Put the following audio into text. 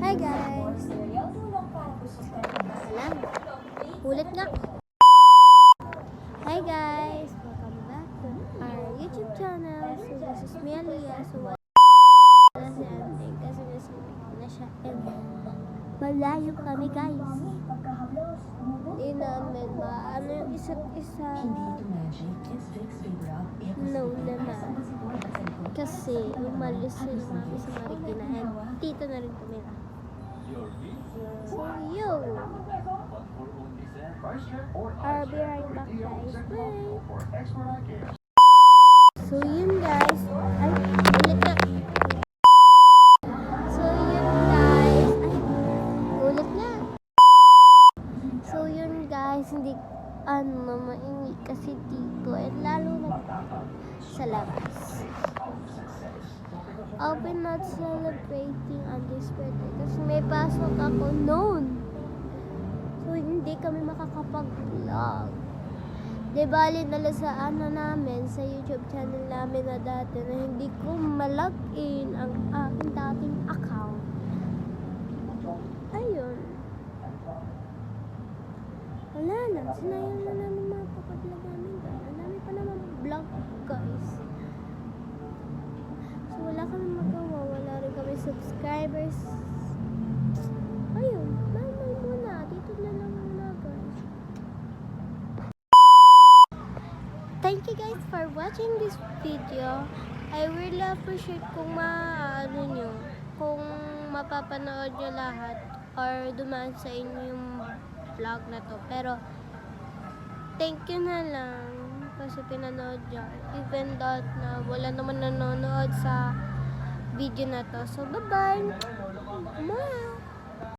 Hi guys! Alam, ulit nga. Hi guys! Welcome back to our YouTube channel. So this is me, Aliyah. So wala si Ante kasi nasimik na siya and malayo kami guys. Hindi namin maano yung isa't isa. No naman. Kasi umalis sila mami sa Marikina and dito na rin kami na. So yun. I'll be right back guys. Bye! So yun guys. Ay, ulit na. So yun guys. Ay, ulit na. So yun guys. Hindi maingi kasi dito. And lalo na sa labas. I'll be not celebrating on this birthday kasi may pasok ako noon. So, hindi kami makakapag-vlog. Di bali nala sa namin, sa YouTube channel namin na dati na hindi ko malog-in ang aking dating account. Ayun. Wala na. Sinayang na namin mapapag-vlog namin. Ang dami pa naman vlog, guys. So, wala kami magawa. Wala rin kami subscribers. Ayun. Mamay muna. Dito na lang muna, guys. Thank you guys for watching this video. I really appreciate kung kung mapapanood nyo lahat or dumaan sa inyong vlog na to. Pero, thank you na lang kasi pinanood nyo. Even though na wala naman nanonood sa video na to. So, bye-bye!